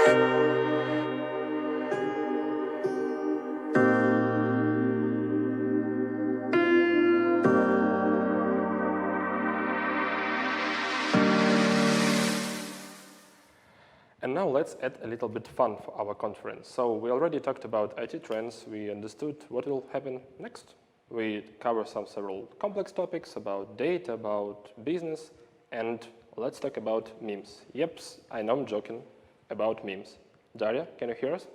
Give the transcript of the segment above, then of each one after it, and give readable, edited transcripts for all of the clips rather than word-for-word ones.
And now let's add a little bit fun for our conference. So we already talked about IT trends. We understood what will happen next. We cover several complex topics about data, about business, and let's talk about memes. Yep, I know I'm joking about memes. Daria, can you hear us?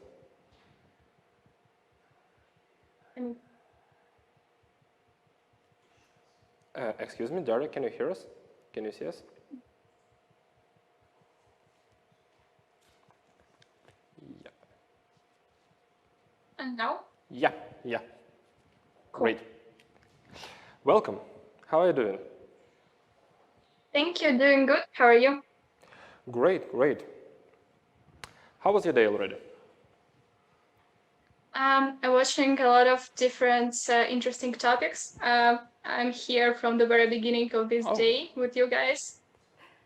Excuse me, Daria, can you hear us? Can you see us? Yeah. And now? Yeah. Cool. Great. Welcome. How are you doing? Thank you, doing good. How are you? Great. How was your day already? I'm watching a lot of different interesting topics. I'm here from the very beginning of this day with you guys.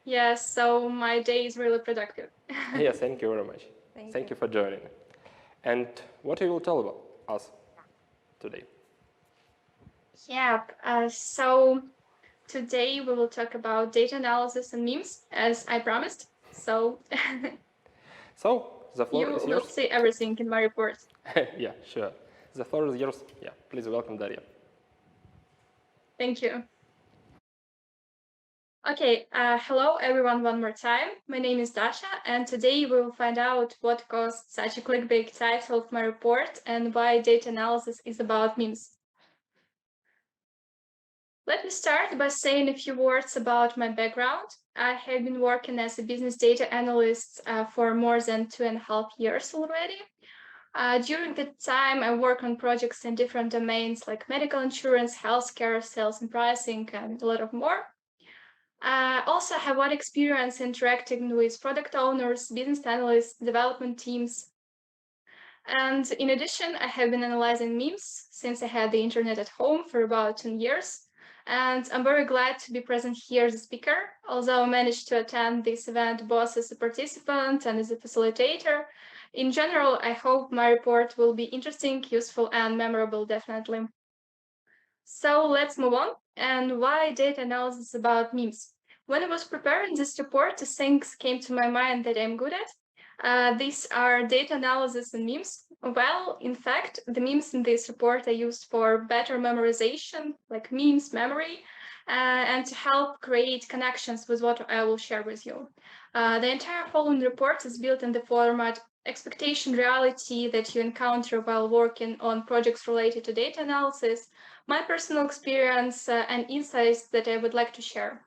Yes, so my day is really productive. Yeah, thank you very much. Thank you for joining. And what you will tell about us today? Yeah, so today we will talk about data analysis and memes, as I promised. So, The floor is yours. You will see everything in my report. Yeah, sure. The floor is yours. Yeah, please welcome Daria. Thank you. Okay, hello everyone one more time. My name is Dasha, and today we will find out what caused such a clickbait title of my report and why data analysis is about memes. Let me start by saying a few words about my background. I have been working as a business data analyst for more than 2.5 years already. During that time, I work on projects in different domains like medical insurance, healthcare, sales and pricing, and a lot of more. I also have one experience interacting with product owners, business analysts, development teams. And in addition, I have been analyzing memes since I had the internet at home for about 10 years. And I'm very glad to be present here as a speaker, although I managed to attend this event both as a participant and as a facilitator. In general, I hope my report will be interesting, useful, and memorable, definitely. So let's move on. And why data analysis about memes? When I was preparing this report, the things came to my mind that I'm good at. These are data analysis and memes. Well, in fact, the memes in this report are used for better memorization, like memes memory, and to help create connections with what I will share with you. The entire following report is built in the format expectation reality that you encounter while working on projects related to data analysis, my personal experience and insights that I would like to share.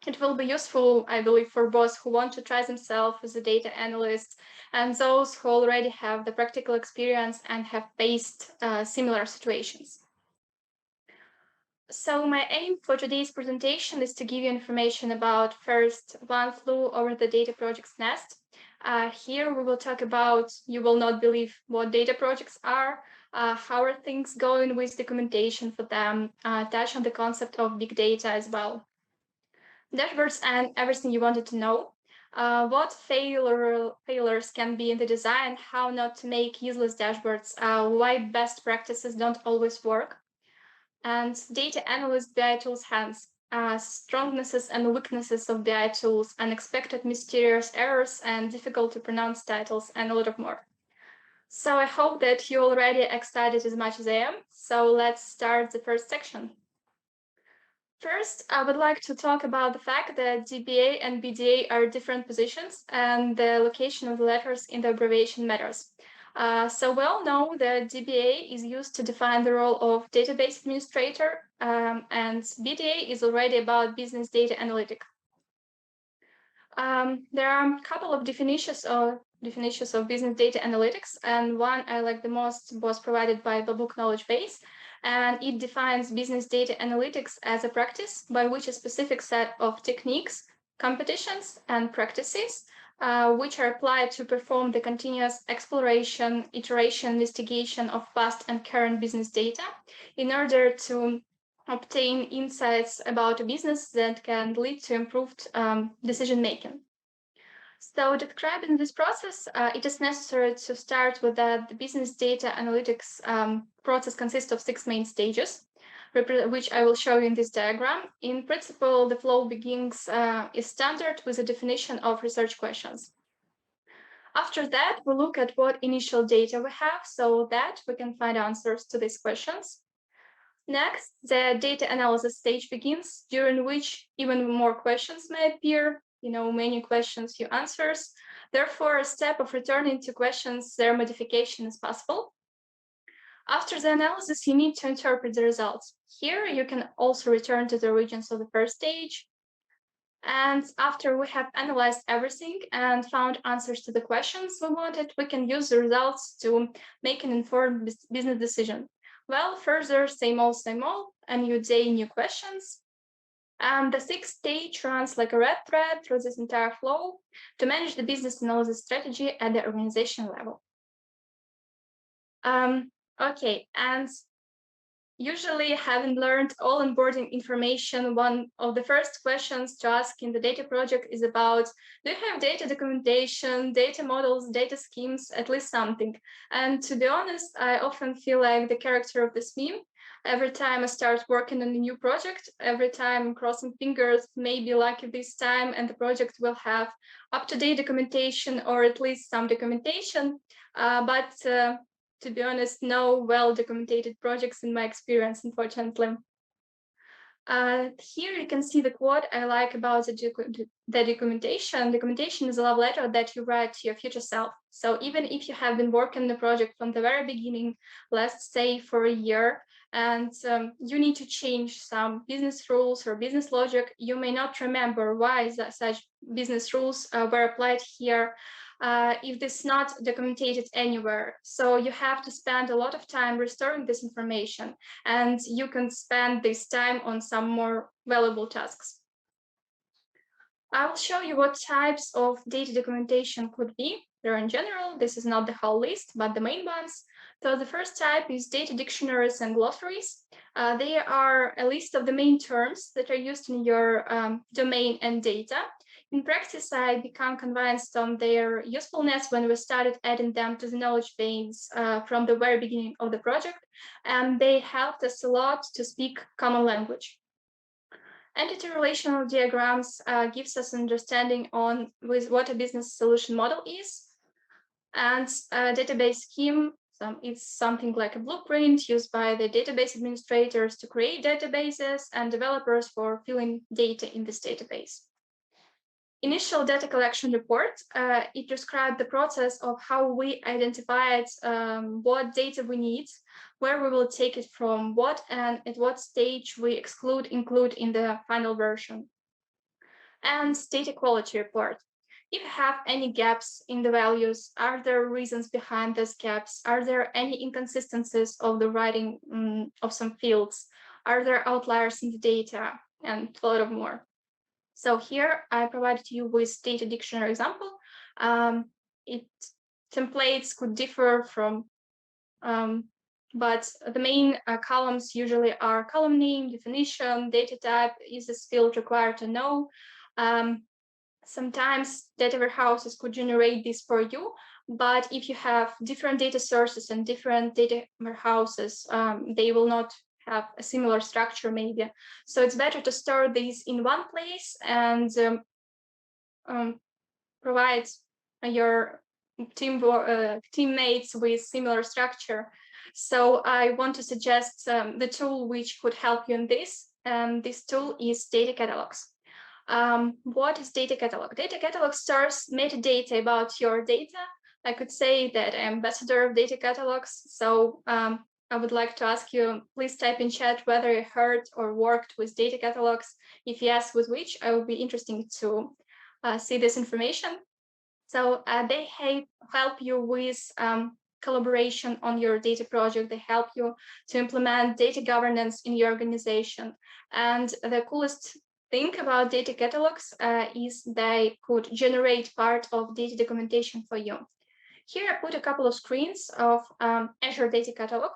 It will be useful, I believe, for both who want to try themselves as a data analyst and those who already have the practical experience and have faced similar situations. So my aim for today's presentation is to give you information about first, one flew over the data project's nest. Here we will talk about, you will not believe what data projects are, how are things going with documentation for them, touch on the concept of big data as well. Dashboards and everything you wanted to know. What failures can be in the design, how not to make useless dashboards, why best practices don't always work, and data analyst BI tools hands, strongnesses and weaknesses of BI tools, unexpected mysterious errors, and difficult to pronounce titles, and a lot of more. So I hope that you're already excited as much as I am. So let's start the first section. First, I would like to talk about the fact that DBA and BDA are different positions, and the location of the letters in the abbreviation matters. So we all know that DBA is used to define the role of database administrator, and BDA is already about business data analytic. There are a couple of definitions of business data analytics, and one I like the most was provided by the book Knowledge Base, and it defines business data analytics as a practice by which a specific set of techniques, competitions, and practices which are applied to perform the continuous exploration, iteration, investigation of past and current business data in order to obtain insights about a business that can lead to improved decision-making. So describing this process, it is necessary to start with that the business data analytics process consists of 6 main stages, which I will show you in this diagram. In principle, the flow begins is standard with a definition of research questions. After that, we look at what initial data we have so that we can find answers to these questions. Next, the data analysis stage begins, during which even more questions may appear, many questions, few answers. Therefore, a step of returning to questions, their modification is possible. After the analysis, you need to interpret the results. Here, you can also return to the origins of the first stage. And after we have analyzed everything and found answers to the questions we wanted, we can use the results to make an informed business decision. Well, further, same old, a new day, new questions. And the 6th stage runs like a red thread through this entire flow to manage the business analysis strategy at the organization level. Okay, and usually, having learned all onboarding information, one of the first questions to ask in the data project is about, do you have data documentation, data models, data schemes, at least something? And to be honest, I often feel like the character of this meme. Every time I start working on a new project, every time I'm crossing fingers, maybe lucky this time, and the project will have up-to-date documentation or at least some documentation. But to be honest, no well-documented projects in my experience, unfortunately. Here you can see the quote I like about the documentation. Documentation is a love letter that you write to your future self. So even if you have been working on the project from the very beginning, let's say for a year, and you need to change some business rules or business logic, you may not remember why such business rules were applied here. If this is not documented anywhere. So you have to spend a lot of time restoring this information, and you can spend this time on some more valuable tasks. I will show you what types of data documentation could be. There in general, this is not the whole list, but the main ones. So the first type is data dictionaries and glossaries. They are a list of the main terms that are used in your domain and data. In practice, I became convinced on their usefulness when we started adding them to the knowledge base from the very beginning of the project, and they helped us a lot to speak common language. Entity relational diagrams gives us understanding on with what a business solution model is, and a database scheme is something like a blueprint used by the database administrators to create databases and developers for filling data in this database. Initial data collection report, it described the process of how we identified what data we need, where we will take it from what, and at what stage we include in the final version. And data quality report. If you have any gaps in the values, are there reasons behind those gaps? Are there any inconsistencies of the writing of some fields? Are there outliers in the data? And a lot of more. So here I provided you with data dictionary example. Templates could differ from, but the main columns usually are column name, definition, data type, is this field required to know. Sometimes data warehouses could generate this for you, but if you have different data sources and different data warehouses, they will not have a similar structure maybe. So it's better to store these in one place and provide your teammates with similar structure. So I want to suggest the tool which could help you in this, and this tool is data catalogs. What is data catalog? Data catalog stores metadata about your data. I could say that I'm ambassador of data catalogs. So I would like to ask you, please type in chat whether you heard or worked with data catalogs. If yes, with which, I would be interested to see this information. So they help you with collaboration on your data project. They help you to implement data governance in your organization. And the coolest thing about data catalogs is they could generate part of data documentation for you. Here I put a couple of screens of Azure Data Catalog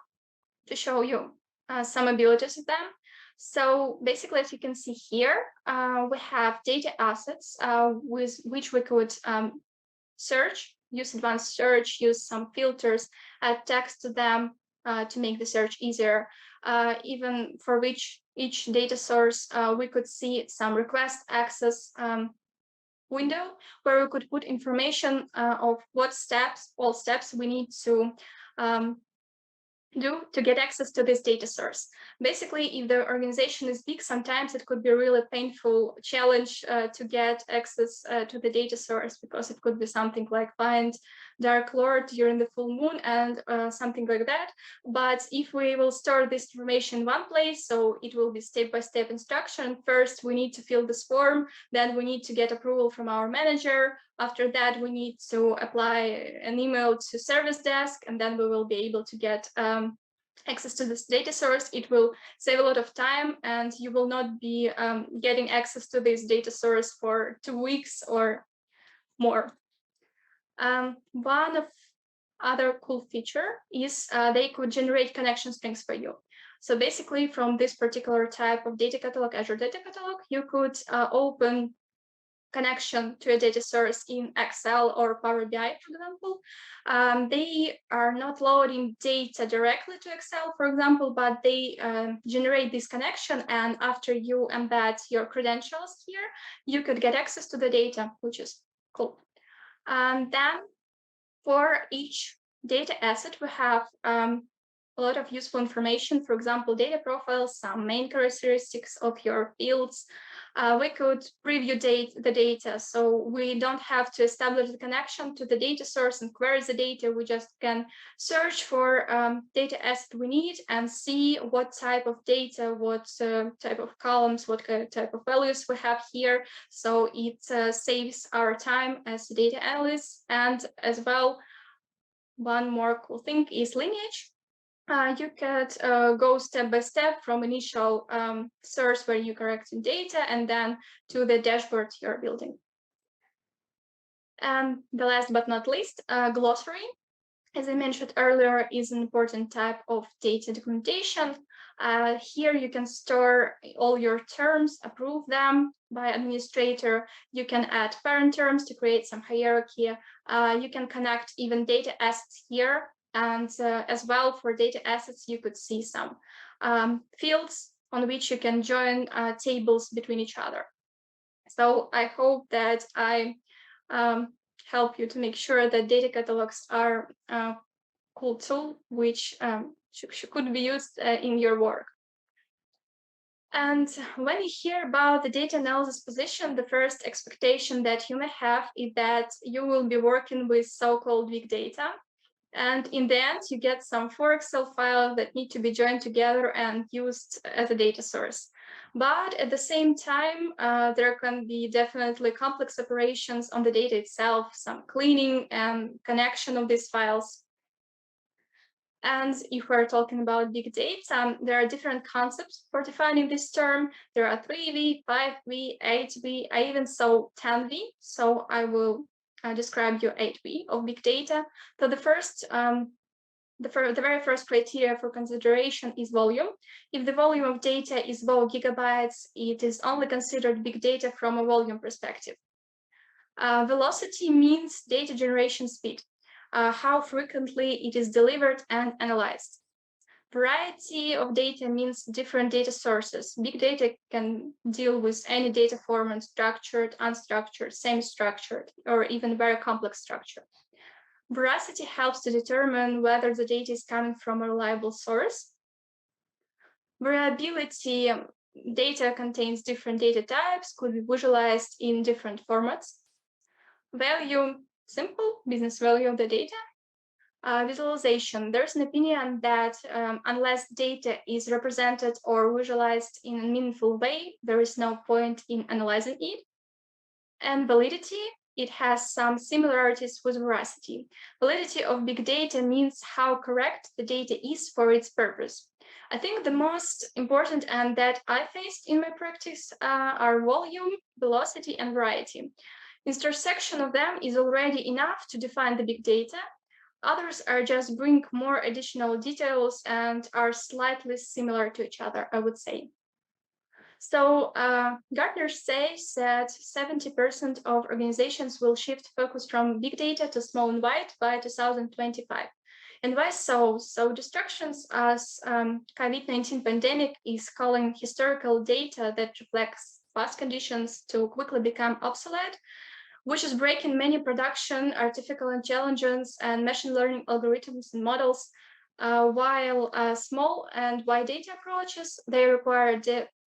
to show you some abilities of them. So basically, as you can see here, we have data assets with which we could search, use advanced search, use some filters, add text to them to make the search easier. Even for which each data source, we could see some request access window where we could put information of what steps, all steps we need to do to get access to this data source. Basically, if the organization is big, sometimes it could be a really painful challenge to get access to the data source, because it could be something like find Dark Lord during the full moon and something like that. But if we will store this information in one place, so it will be step-by-step instruction. First, we need to fill this form, then we need to get approval from our manager. After that, we need to apply an email to service desk, and then we will be able to get access to this data source. It will save a lot of time, and you will not be getting access to this data source for 2 weeks or more. One of other cool feature is they could generate connection strings for you. So basically, from this particular type of data catalog, Azure Data Catalog, you could open connection to a data source in Excel or Power BI, for example. They are not loading data directly to Excel, for example, but they generate this connection, and after you embed your credentials here, you could get access to the data, which is cool. And then for each data asset, we have a lot of useful information, for example, data profiles, some main characteristics of your fields. We could preview the data, so we don't have to establish the connection to the data source and query the data. We just can search for data asset we need and see what type of data, what type of columns, what type of values we have here. So it saves our time as data analysts. And as well, one more cool thing is lineage. You could go step by step from initial source where you're correcting data and then to the dashboard you're building. And the last but not least, glossary, as I mentioned earlier, is an important type of data documentation. Here you can store all your terms, approve them by administrator. You can add parent terms to create some hierarchy. You can connect even data assets here. And as well, for data assets, you could see some fields on which you can join tables between each other. So I hope that I help you to make sure that data catalogs are a cool tool which could be used in your work. And when you hear about the data analysis position, the first expectation that you may have is that you will be working with so-called big data. And in the end, you get some 4 Excel files that need to be joined together and used as a data source. But at the same time, there can be definitely complex operations on the data itself, some cleaning and connection of these files. And if we're talking about big data, there are different concepts for defining this term. There are 3V, 5V, 8V, I even saw 10V. So I will describe you 8V of big data. So the very first criteria for consideration is volume. If the volume of data is above gigabytes, it is only considered big data from a volume perspective. Velocity means data generation speed, how frequently it is delivered and analyzed. Variety of data means different data sources. Big data can deal with any data format, structured, unstructured, semi-structured, or even very complex structure. Veracity helps to determine whether the data is coming from a reliable source. Variability, data contains different data types, could be visualized in different formats. Value, simple, business value of the data. Visualization, there's an opinion that unless data is represented or visualized in a meaningful way, there is no point in analyzing it. And validity, it has some similarities with veracity. Validity of big data means how correct the data is for its purpose. I think the most important and that I faced in my practice are volume, velocity, and variety. Intersection of them is already enough to define the big data. Others are just bring more additional details and are slightly similar to each other, I would say. So Gartner says that 70% of organizations will shift focus from big data to small and wide by 2025. And why so? So distractions as COVID-19 pandemic is calling historical data that reflects past conditions to quickly become obsolete, which is breaking many production, artificial intelligence, and machine learning algorithms and models. While small and wide data approaches, they require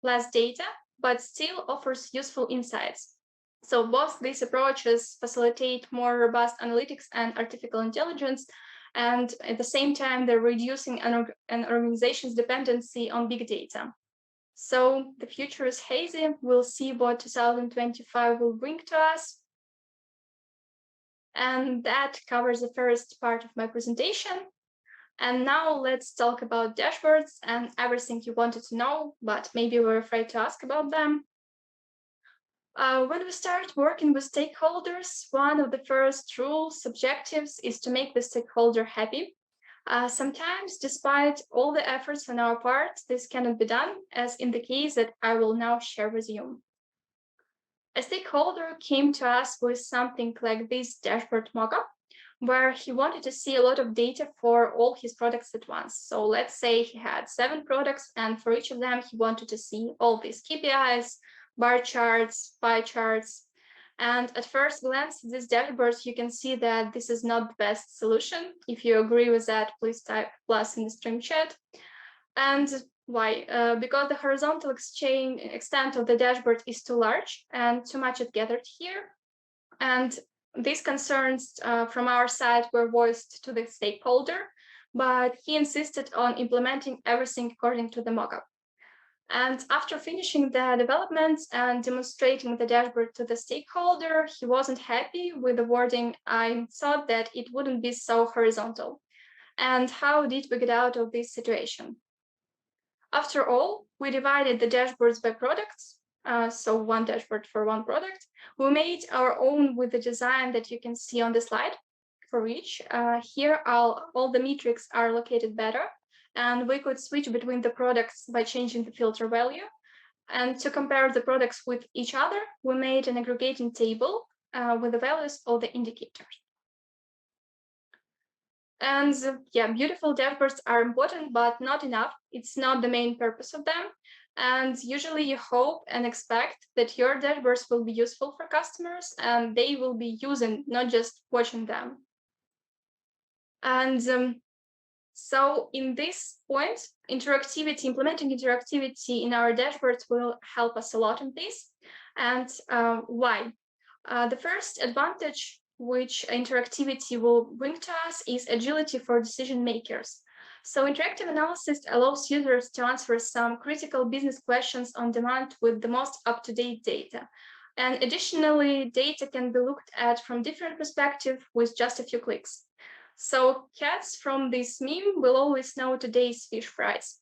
less data, but still offers useful insights. So both these approaches facilitate more robust analytics and artificial intelligence, and at the same time, they're reducing an organization's dependency on big data. So the future is hazy. We'll see what 2025 will bring to us. And that covers the first part of my presentation. And now let's talk about dashboards and everything you wanted to know, but maybe were afraid to ask about them. When we start working with stakeholders, one of the first rules, objectives, is to make the stakeholder happy. Sometimes, despite all the efforts on our part, this cannot be done, as in the case that I will now share with you. A stakeholder came to us with something like this dashboard mockup, where he wanted to see a lot of data for all his products at once. So let's say he had 7 products, and for each of them, he wanted to see all these KPIs, bar charts, pie charts. And at first glance, this dashboard, you can see that this is not the best solution. If you agree with that, please type plus in the stream chat. And why? Because the horizontal extent of the dashboard is too large and too much is gathered here. And these concerns from our side were voiced to the stakeholder, but he insisted on implementing everything according to the mockup. And after finishing the development and demonstrating the dashboard to the stakeholder, he wasn't happy with the wording. I thought that it wouldn't be so horizontal. And how did we get out of this situation? After all, we divided the dashboards by products, so one dashboard for one product. We made our own with the design that you can see on the slide for each. Here, all the metrics are located better, and we could switch between the products by changing the filter value. And to compare the products with each other, we made an aggregating table with the values of the indicators. And yeah, beautiful dashboards are important, but not enough. It's not the main purpose of them. And usually you hope and expect that your dashboards will be useful for customers and they will be using, not just watching them. And so in this point, implementing interactivity in our dashboards will help us a lot in this. And why? The first advantage which interactivity will bring to us is agility for decision makers. So interactive analysis allows users to answer some critical business questions on demand with the most up-to-date data. And additionally, data can be looked at from different perspectives with just a few clicks. So cats from this meme will always know today's fish price.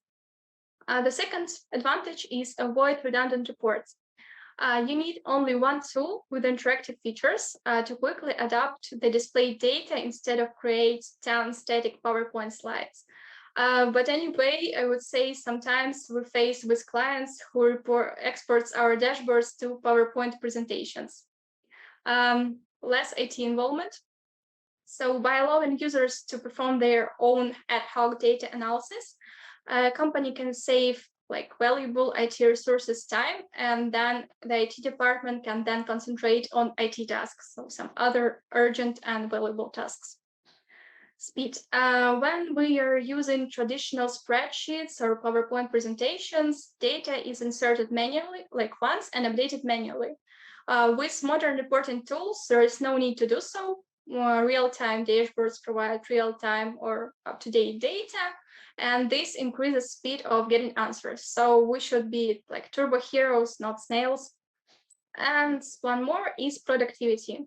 The second advantage is avoid redundant reports. You need only one tool with interactive features to quickly adapt the displayed data instead of create 10 static PowerPoint slides. But anyway, I would say sometimes we're faced with clients who exports our dashboards to PowerPoint presentations. Less IT involvement. So by allowing users to perform their own ad hoc data analysis, a company can save valuable IT resources time, and then the IT department can then concentrate on IT tasks, so some other urgent and valuable tasks. Speed. When we are using traditional spreadsheets or PowerPoint presentations, data is inserted manually, once, and updated manually. With modern reporting tools, there is no need to do so. Real-time dashboards provide real-time or up-to-date data, and this increases speed of getting answers. So we should be like turbo heroes, not snails. And one more is productivity.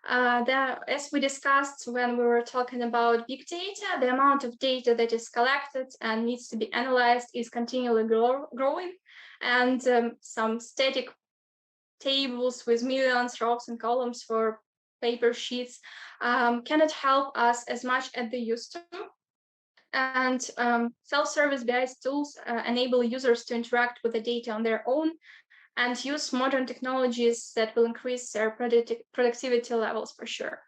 As we discussed when we were talking about big data, the amount of data that is collected and needs to be analyzed is continually growing, and some static tables with millions rows and columns for paper sheets cannot help us as much as they used to. And self-service BI tools enable users to interact with the data on their own and use modern technologies that will increase their productivity levels for sure.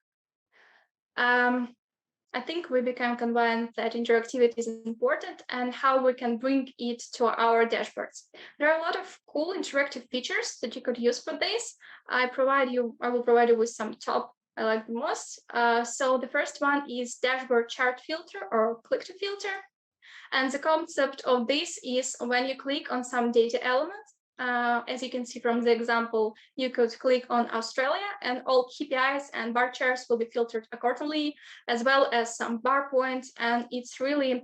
I think we became convinced that interactivity is important and how we can bring it to our dashboards. There are a lot of cool interactive features that you could use for this. I will provide you with some top I like the most. So the first one is dashboard chart filter or click to filter. And the concept of this is when you click on some data elements, as you can see from the example, you could click on Australia and all KPIs and bar charts will be filtered accordingly, as well as some bar points. And it's really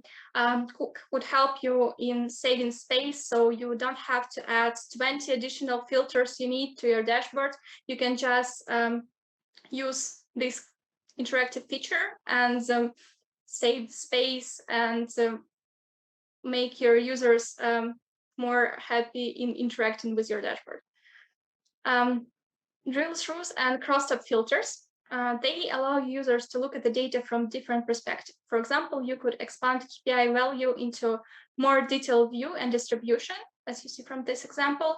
would help you in saving space. So you don't have to add 20 additional filters you need to your dashboard. You can just use this interactive feature and save space and make your users more happy in interacting with your dashboard. Drill throughs and crosstalk filters. They allow users to look at the data from different perspectives. For example, you could expand KPI value into more detailed view and distribution, as you see from this example.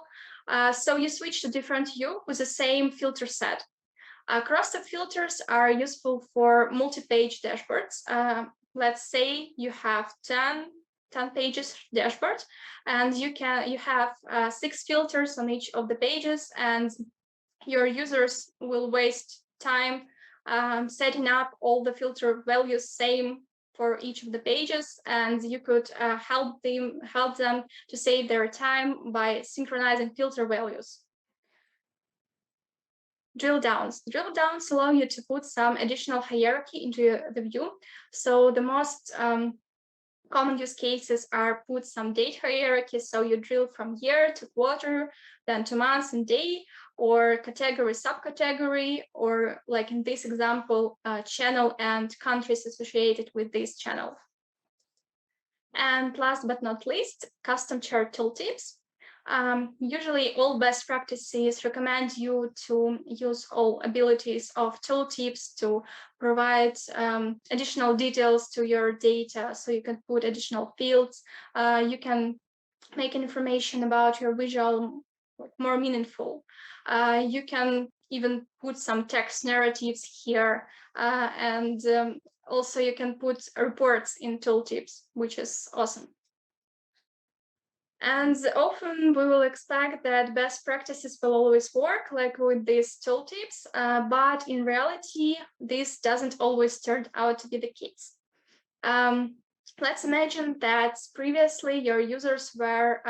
So you switch to different view with the same filter set. Crosstalk filters are useful for multi-page dashboards. Let's say you have 10 pages dashboard and you have 6 filters on each of the pages, and your users will waste time setting up all the filter values same for each of the pages, and you could help them to save their time by synchronizing filter values. Drill downs allow you to put some additional hierarchy into the view. So the most common use cases are put some date hierarchy, so you drill from year to quarter, then to months and day, or category, subcategory, or like in this example, channel and countries associated with this channel. And last but not least, custom chart tooltips. Usually all best practices recommend you to use all abilities of tooltips to provide additional details to your data. So you can put additional fields. You can make information about your visual more meaningful. You can even put some text narratives here. And also you can put reports in tooltips, which is awesome. And often we will expect that best practices will always work, like with these tooltips, but in reality, this doesn't always turn out to be the case. Let's imagine that previously your users were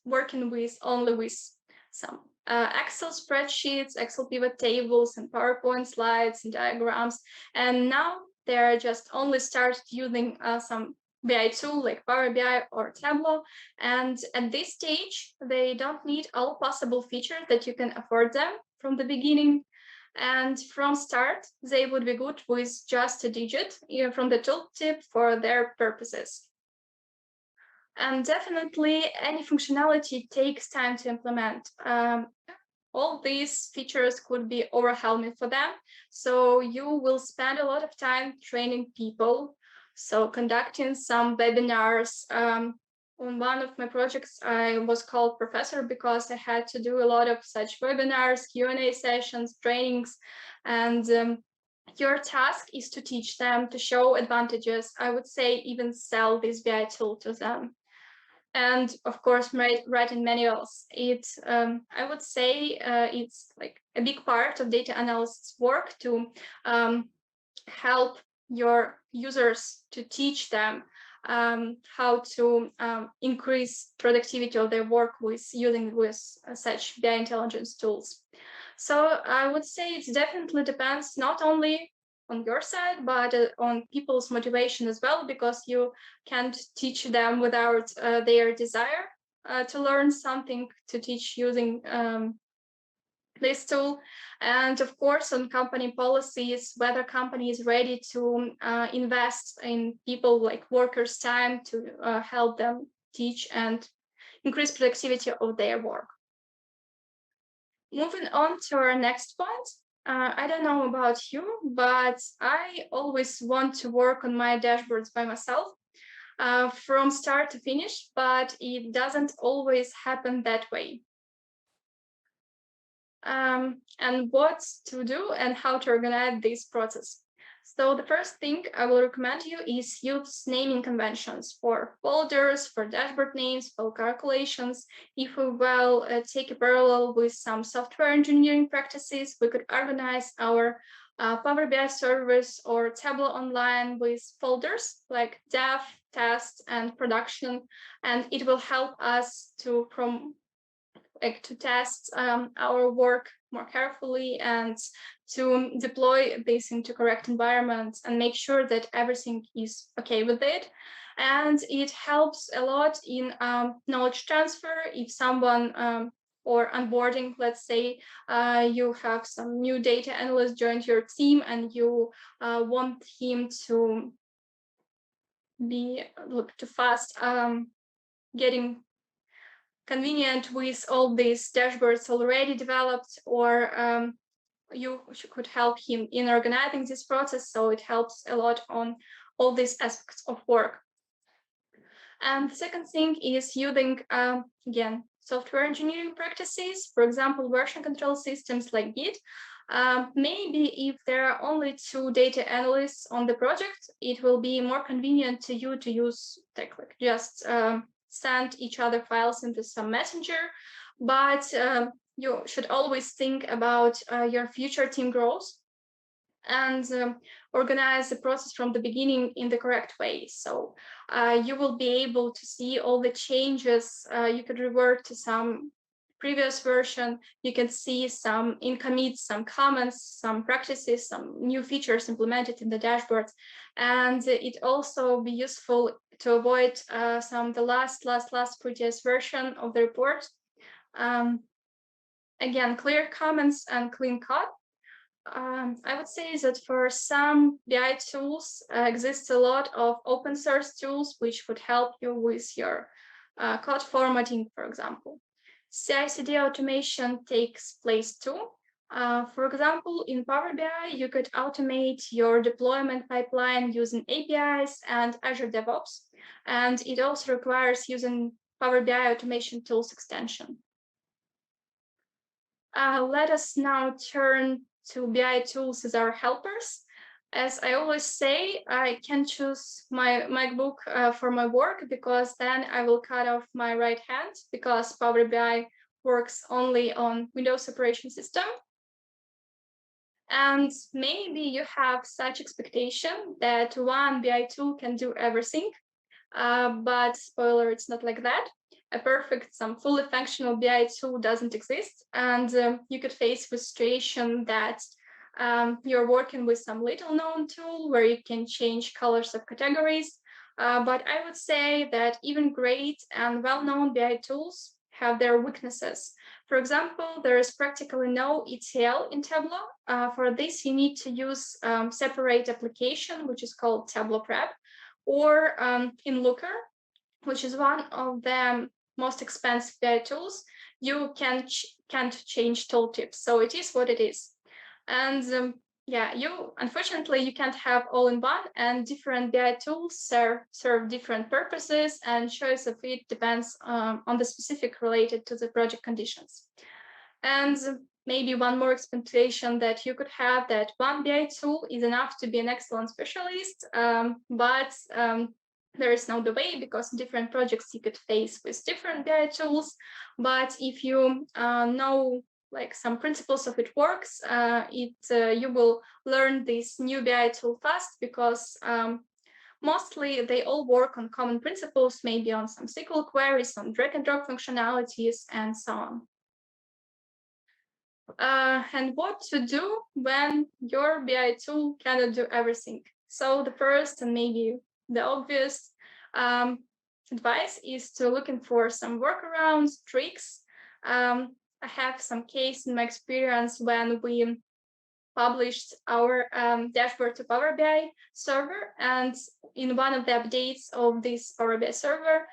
working only with some Excel spreadsheets, Excel pivot tables, and PowerPoint slides and diagrams, and now they're just only started using some BI tool like Power BI or Tableau. And at this stage, they don't need all possible features that you can afford them from the beginning. And from start, they would be good with just a digit from the tooltip for their purposes. And definitely any functionality takes time to implement. All these features could be overwhelming for them. So you will spend a lot of time training people. So conducting some webinars. On one of my projects, I was called professor because I had to do a lot of such webinars, Q&A sessions, trainings, and your task is to teach them, to show advantages. I would say even sell this BI tool to them. And of course, writing manuals. I would say it's like a big part of data analyst's work to help your users, to teach them how to increase productivity of their work using such BI intelligence tools. So I would say it definitely depends not only on your side, but on people's motivation as well, because you can't teach them without their desire to learn something to teach using this tool. And of course, on company policies, whether company is ready to invest in people like workers' time to help them teach and increase productivity of their work. Moving on to our next point. I don't know about you, but I always want to work on my dashboards by myself. from start to finish, but it doesn't always happen that way. And what to do and how to organize this process. So the first thing I will recommend you is use naming conventions for folders, for dashboard names, for calculations. If we will take a parallel with some software engineering practices, we could organize our Power BI service or Tableau Online with folders like dev, test, and production, and it will help us to test our work more carefully and to deploy this into correct environments and make sure that everything is okay with it. And it helps a lot in knowledge transfer. If someone or onboarding, let's say you have some new data analyst joined your team and you want him to be too fast getting convenient with all these dashboards already developed, or you could help him in organizing this process. So it helps a lot on all these aspects of work. And the second thing is using, again, software engineering practices, for example, version control systems like Git. Maybe if there are only 2 data analysts on the project, it will be more convenient to you to use just send each other files into some messenger, but you should always think about your future team growth and organize the process from the beginning in the correct way. So you will be able to see all the changes. You could revert to some previous version. You can see some in commits, some comments, some practices, some new features implemented in the dashboards. And it also be useful to avoid the last previous version of the report. Again, clear comments and clean code. I would say that for some BI tools exists a lot of open source tools which would help you with your code formatting, for example. CI/CD automation takes place too. For example, in Power BI, you could automate your deployment pipeline using APIs and Azure DevOps, and it also requires using Power BI automation tools extension. Let us now turn to BI tools as our helpers. As I always say, I can choose my MacBook for my work because then I will cut off my right hand because Power BI works only on Windows operation system. And maybe you have such expectation that one BI tool can do everything, but spoiler, it's not like that. A perfect, fully functional BI tool doesn't exist, and you could face with situation that you're working with some little known tool where you can change colors of categories. But I would say that even great and well-known BI tools have their weaknesses. For example, there is practically no ETL in Tableau. For this, you need to use separate application, which is called Tableau Prep, or in Looker, which is one of the most expensive BI tools, you can't change tooltips. So it is what it is. And unfortunately, you can't have all in one, and different BI tools serve different purposes, and choice of it depends on the specific related to the project conditions. And maybe one more expectation that you could have, that one BI tool is enough to be an excellent specialist, but there is no way, because different projects you could face with different BI tools. But if you know some principles of it works, you will learn this new BI tool fast, because mostly they all work on common principles, maybe on some SQL queries, on drag and drop functionalities, and so on. And what to do when your BI tool cannot do everything. So the first and maybe the obvious advice is to looking for some workarounds, tricks. I have some case in my experience when we published our dashboard to Power BI server, and in one of the updates of this Power BI server,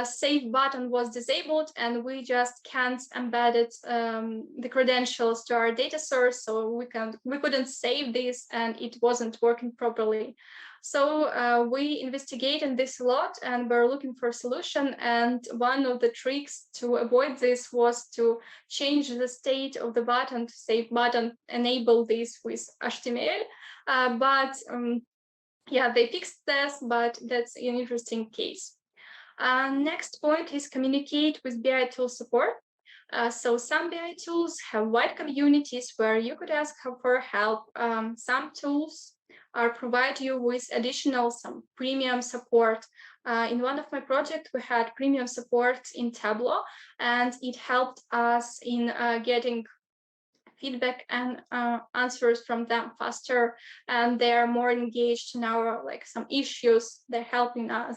save button was disabled, and we just can't embed the credentials to our data source, so we couldn't save this, and it wasn't working properly. So we investigated this a lot and we're looking for a solution. And one of the tricks to avoid this was to change the state of the button to say button enable this with HTML. Yeah, they fixed this, but that's an interesting case. Next point is communicate with BI tool support. So some BI tools have wide communities where you could ask for help. Some tools provide you with additional some premium support. In one of my projects, we had premium support in Tableau, and it helped us in getting feedback and answers from them faster, and they are more engaged in our some issues. They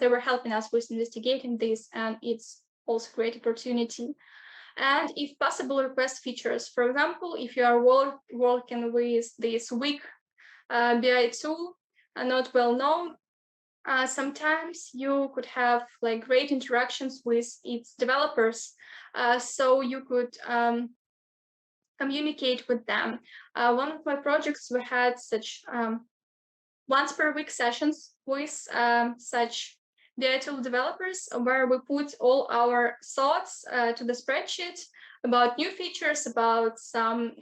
were helping us with investigating this, and it's also a great opportunity. And if possible, request features. For example, if you are working with this weak BI tool, not well known, sometimes you could have great interactions with its developers, so you could communicate with them. One of my projects, we had such once per week sessions with such BI tool developers, where we put all our thoughts to the spreadsheet about new features, about some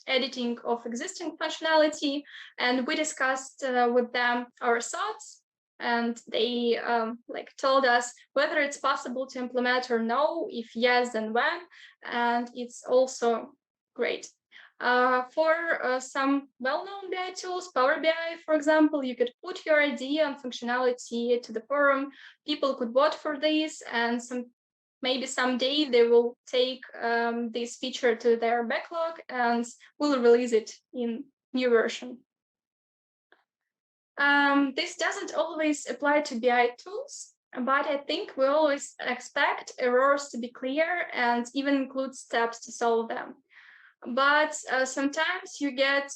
editing of existing functionality, and we discussed with them our thoughts, and they told us whether it's possible to implement or no. If yes, then when. And it's also great. For some well-known BI tools, Power BI, for example, you could put your idea and functionality to the forum. People could vote for this, and maybe someday they will take this feature to their backlog and will release it in new version. This doesn't always apply to BI tools, but I think we always expect errors to be clear and even include steps to solve them. But sometimes you get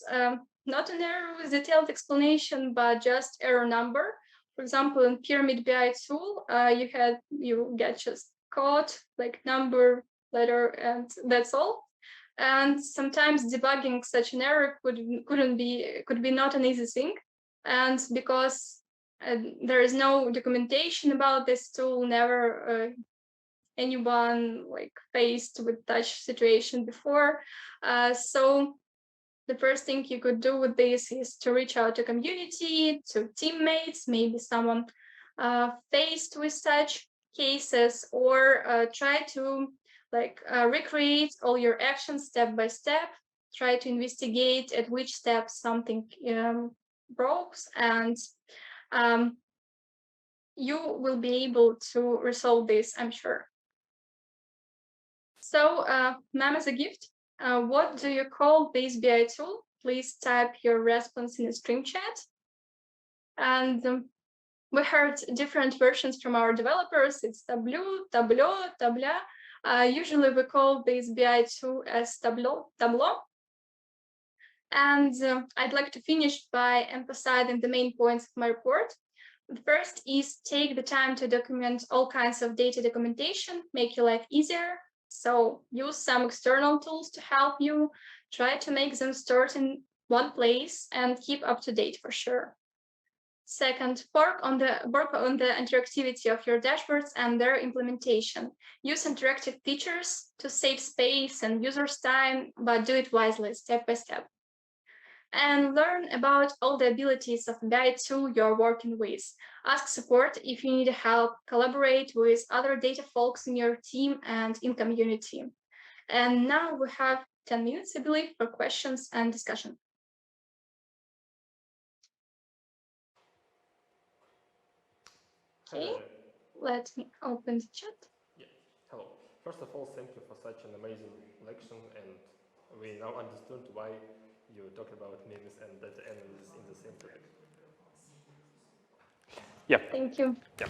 not an error with detailed explanation, but just error number. For example, in Pyramid BI tool, you get just code, number, letter, and that's all. And sometimes debugging such an error could be not an easy thing. And because there is no documentation about this tool, never anyone faced with such situation before. So the first thing you could do with this is to reach out to community, to teammates, maybe someone faced with such cases, or try to recreate all your actions step by step, try to investigate at which step something broke, and you will be able to resolve this, I'm sure. So, ma'am, as a gift, what do you call this BI tool? Please type your response in the stream chat. And we heard different versions from our developers. It's Tableau. Usually we call this BI tool as Tableau. And I'd like to finish by emphasizing the main points of my report. The first is take the time to document all kinds of data documentation, make your life easier. So use some external tools to help you. Try to make them stored in one place and keep up to date for sure. Second, work on the interactivity of your dashboards and their implementation. Use interactive features to save space and users' time, but do it wisely, step by step. And learn about all the abilities of the BI tool you're working with. Ask support if you need help, collaborate with other data folks in your team and in community. And now we have 10 minutes, I believe, for questions and discussion. Okay, let me open the chat. Yeah, hello. First of all, thank you for such an amazing lecture, and we now understood why you talked about NIX and data analysis in the same topic. Yeah. Thank you. Yeah.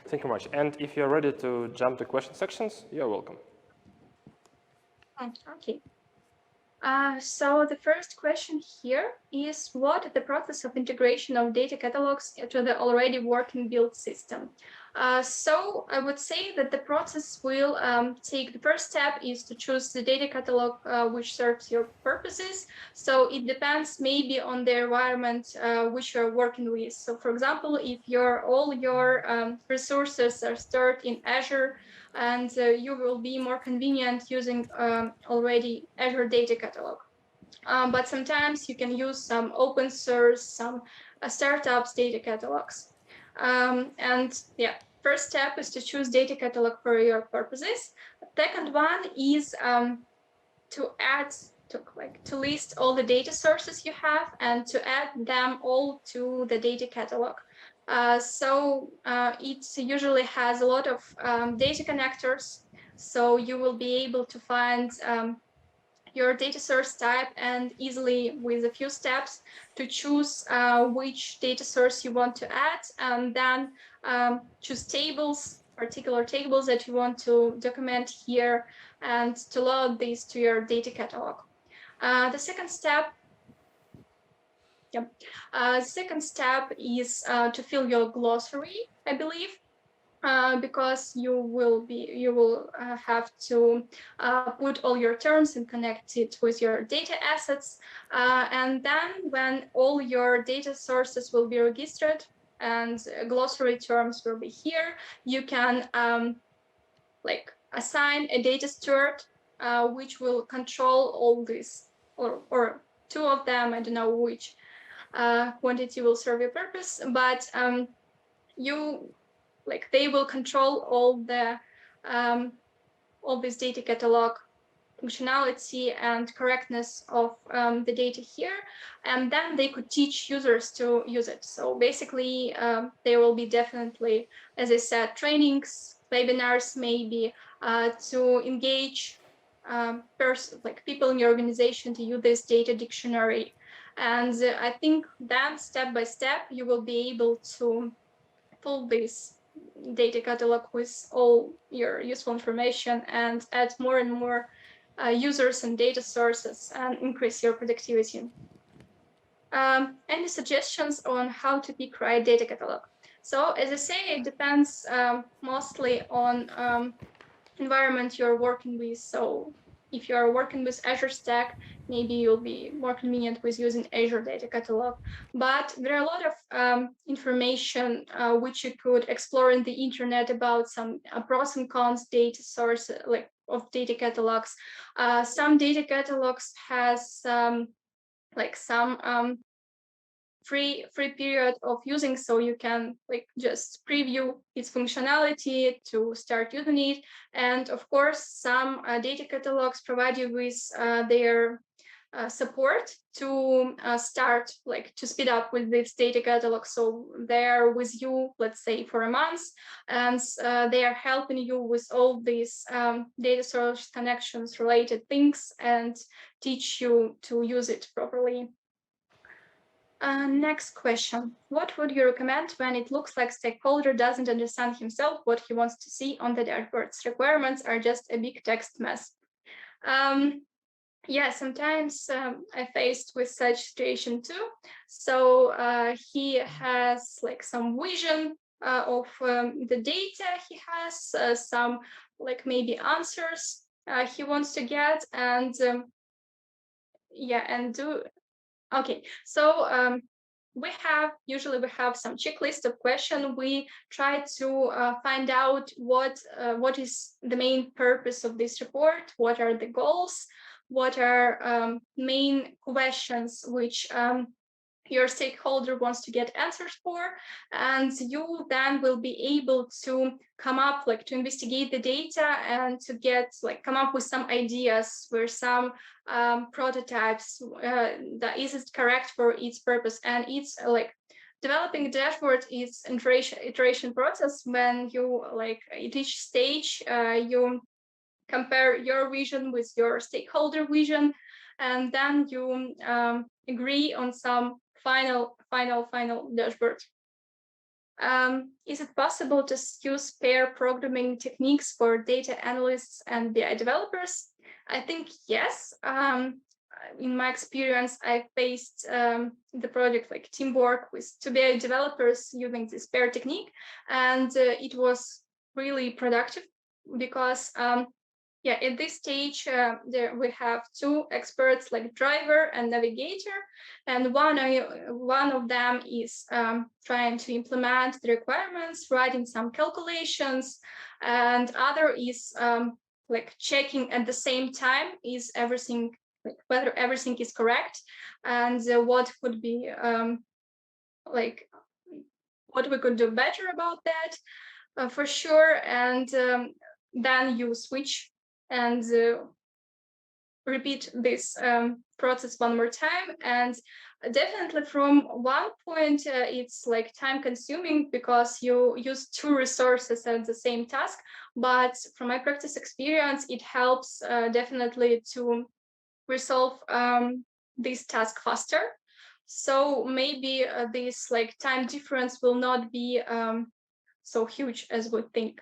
Thank you much. And if you're ready to jump to question sections, you're welcome. Okay. So the first question here is what the process of integration of data catalogs to the already working build system. So I would say that the process will take the first step is to choose the data catalog which serves your purposes. So it depends maybe on the environment which you're working with. So for example, if all your resources are stored in Azure, and you will be more convenient using already Azure data catalog. But sometimes you can use some open source, some startups data catalogs. And yeah, first step is to choose data catalog for your purposes. Second one is to list all the data sources you have and to add them all to the data catalog. It usually has a lot of data connectors, so you will be able to find your data source type and easily with a few steps to choose which data source you want to add, and then choose particular tables that you want to document here, and to load these to your data catalog. The second step is to fill your glossary, I believe. Because you will have to put all your terms and connect it with your data assets. And then when all your data sources will be registered and glossary terms will be here, you can assign a data steward which will control all this, or two of them, I don't know which quantity will serve your purpose, but they will control all this data catalog functionality and correctness of the data here, and then they could teach users to use it. So basically, there will be definitely, as I said, trainings, webinars, maybe to engage people in your organization to use this data dictionary. And I think then step by step, you will be able to pull this data catalog with all your useful information and add more and more users and data sources and increase your productivity. Any suggestions on how to pick right data catalog? So as I say, it depends mostly on environment you're working with. So if you are working with Azure Stack, maybe you'll be more convenient with using Azure Data Catalog. But there are a lot of information which you could explore in the internet about some pros and cons data source of data catalogs. Some data catalogs has some free period of using, so you can just preview its functionality to start using it. And of course, some data catalogs provide you with their support to start to speed up with this data catalog. So they're with you, let's say, for a month, and they are helping you with all these data source connections related things and teach you to use it properly. Next question. What would you recommend when it looks like stakeholder doesn't understand himself what he wants to see on the dashboards? Requirements are just a big text mess. Yeah, sometimes I faced with such situation too. So he has some vision of the data. He has some maybe answers he wants to get, and okay, so we usually have some checklist of questions. We try to find out what is the main purpose of this report, what are the goals, what are main questions which your stakeholder wants to get answers for, and you then will be able to come up to investigate the data and to come up with some ideas where some prototypes that is correct for its purpose. And it's developing a dashboard is an iteration process when you at each stage you compare your vision with your stakeholder vision, and then you agree on some final dashboard. Is it possible to use pair programming techniques for data analysts and BI developers? I think yes. in my experience, I faced the project like teamwork with DBA developers using this pair technique, and it was really productive because yeah, at this stage, there we have two experts like driver and navigator, and one of them is trying to implement the requirements, writing some calculations, and other is like checking at the same time is everything like whether everything is correct, and what could be like what we could do better about that for sure, and then you switch and repeat this process one more time. And definitely from one point, it's like time consuming because you use two resources at the same task. But from my practice experience, it helps definitely to resolve this task faster. So maybe this like time difference will not be so huge as we think.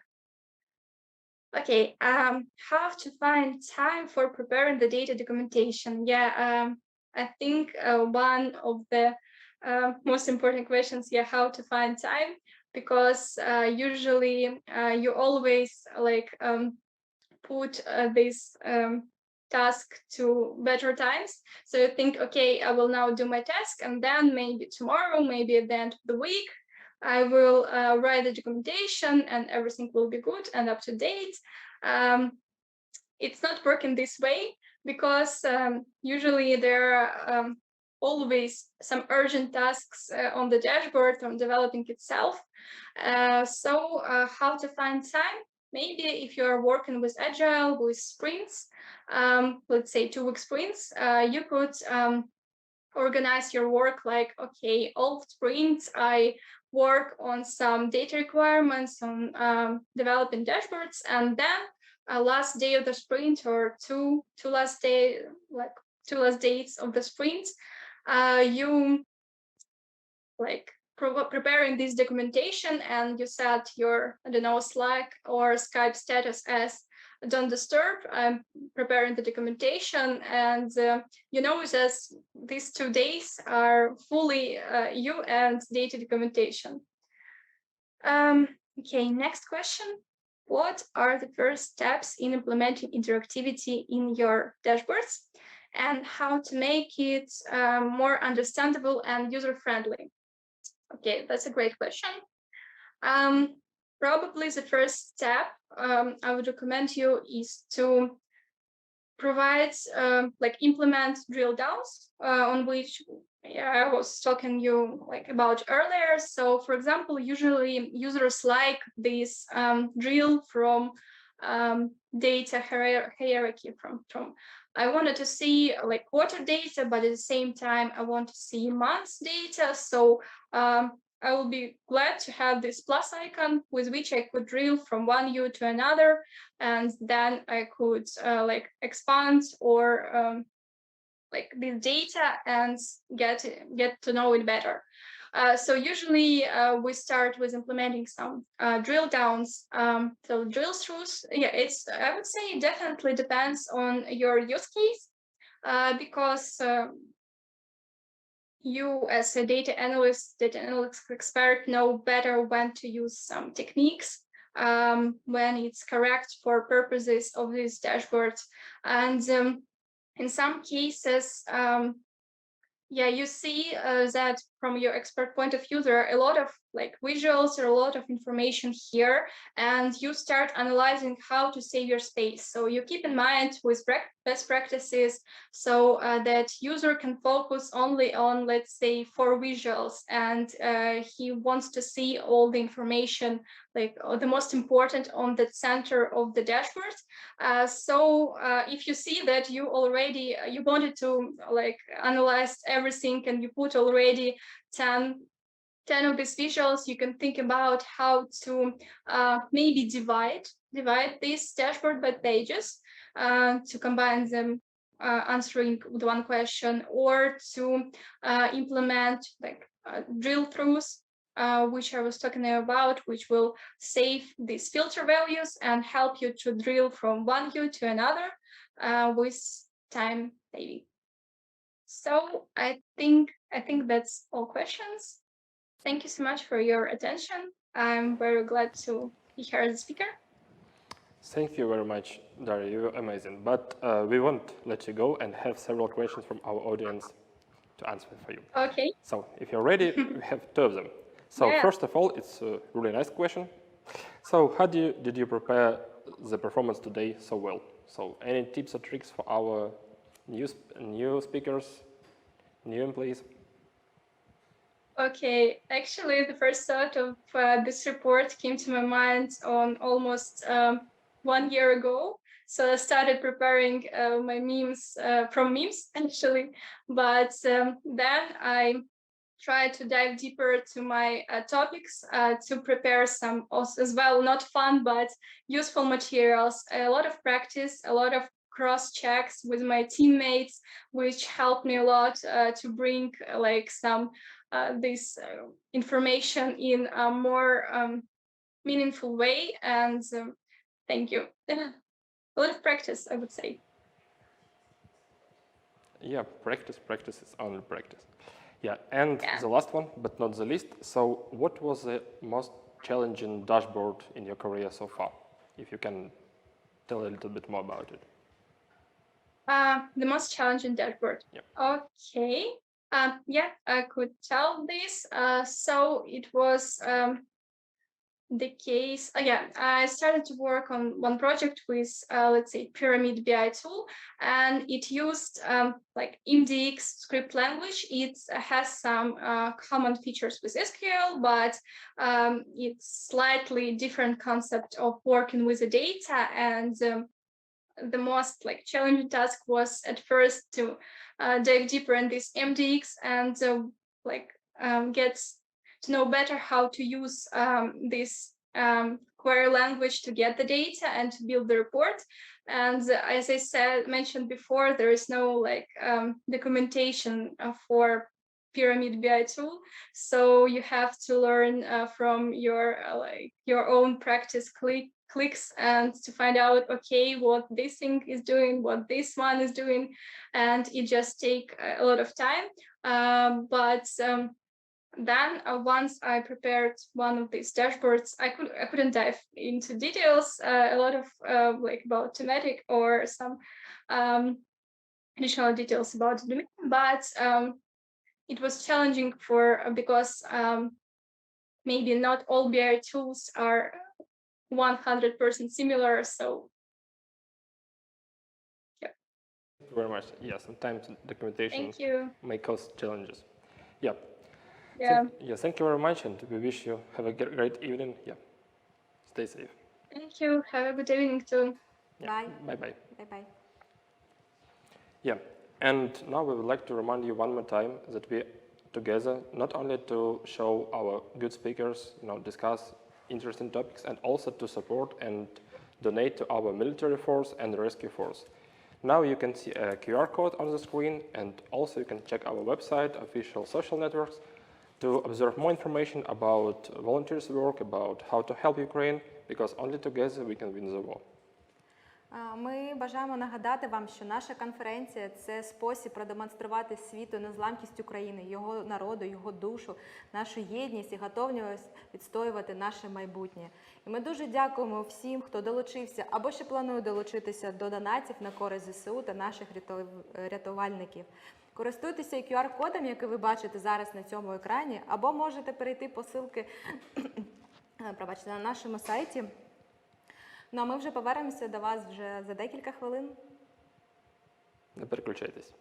Okay, how to find time for preparing the data documentation? Yeah, I think one of the most important questions, yeah, how to find time, because usually you always like put this task to better times. So you think, okay, I will now do my task, and then maybe tomorrow, maybe at the end of the week, I will write the documentation and everything will be good and up to date. It's not working this way because usually there are always some urgent tasks on the dashboard on developing itself. So how to find time? Maybe if you are working with Agile, with sprints, let's say 2-week sprints, you could organize your work like, okay, all sprints I work on some data requirements, on developing dashboards, and then last day of the sprint or two last days of the sprint, you like preparing this documentation, and you set your, I don't know, Slack or Skype status as don't disturb. I'm preparing the documentation, and you know that these 2 days are fully you and data documentation. Okay, next question. What are the first steps in implementing interactivity in your dashboards, and how to make it more understandable and user-friendly? Okay, that's a great question. Probably the first step I would recommend you is to provide like implement drill downs on which I was talking you like about earlier. So for example, usually users like this drill from data hierarchy from I wanted to see like quarter data, but at the same time I want to see months data. So I will be glad to have this plus icon with which I could drill from one view to another, and then I could like expand or like this data and get to know it better. So usually we start with implementing some drill downs. So drill throughs, yeah, it's, I would say, it definitely depends on your use case because you as a data analytics expert know better when to use some techniques, when it's correct for purposes of these dashboards. And in some cases, yeah, you see that from your expert point of view, there are a lot of like visuals or a lot of information here, and you start analyzing how to save your space. So you keep in mind with best practices so that user can focus only on, let's say, 4 visuals, and he wants to see all the information, like the most important on the center of the dashboard. So if you see that you already, you wanted to like analyze everything and you put already 10 of these visuals, you can think about how to maybe divide this dashboard by pages to combine them answering with one question, or to implement like drill throughs, which I was talking about, which will save these filter values and help you to drill from one view to another with time saving. So I think that's all questions. Thank you so much for your attention. I'm very glad to be here as a speaker. Thank you very much, Daria. You're amazing. But we won't let you go and have several questions from our audience to answer for you. Okay. So if you're ready, we have two of them. So Yeah. first of all, it's a really nice question. So how did you prepare the performance today so well? So any tips or tricks for our new speakers, new employees? Okay, actually, the first thought of this report came to my mind on almost 1 year ago. So I started preparing my memes from memes, actually. But then I tried to dive deeper to my topics to prepare some also as well, not fun, but useful materials, a lot of practice, a lot of cross checks with my teammates, which helped me a lot to bring like some this information in a more meaningful way. And thank you. A lot of practice, I would say. Yeah, practice is only practice. Yeah, and Yeah. the last one, but not the least. So what was the most challenging dashboard in your career so far? If you can tell a little bit more about it. The most challenging dashboard. Yeah. Okay. Yeah, I could tell this. So it was the case. Yeah, I started to work on one project with, let's say, Pyramid BI tool, and it used like NIX script language. It has some common features with SQL, but it's slightly different concept of working with the data. And the most like challenging task was at first to dive deeper in this MDX and like get to know better how to use this query language to get the data and to build the report. And as I mentioned before, there is no like documentation for Pyramid BI tool, so you have to learn from your like your own practice clicks and to find out, okay, what this thing is doing, what this one is doing, and it just take a lot of time. But then once I prepared one of these dashboards, I couldn't dive into details a lot of like about thematic or some additional details about the domain, but it was challenging for because maybe not all BI tools are 100% similar. So yeah. Thank you very much. Yeah, sometimes documentation Thank you. may cause challenges. Yeah. Yeah. Thank you very much, and we wish you have a great evening. Yeah. Stay safe. Thank you. Have a good evening too. Yeah. Bye. Bye-bye. Bye-bye. Yeah, and now we would like to remind you one more time that we together not only to show our good speakers, discuss interesting topics, and also to support and donate to our military force and rescue force. Now you can see a QR code on the screen, and also you can check our website, official social networks, to observe more information about volunteers' work, about how to help Ukraine, because only together we can win the war. Ми бажаємо нагадати вам, що наша конференція – це спосіб продемонструвати світу незламність України, його народу, його душу, нашу єдність і готовність відстоювати наше майбутнє. І ми дуже дякуємо всім, хто долучився або ще планує долучитися до донатів на користь ЗСУ та наших рятувальників. Користуйтеся QR-кодом, який ви бачите зараз на цьому екрані, або можете перейти по ссылці на нашому сайті. Ну, а ми вже повернемося до вас вже за декілька хвилин. Не переключайтесь.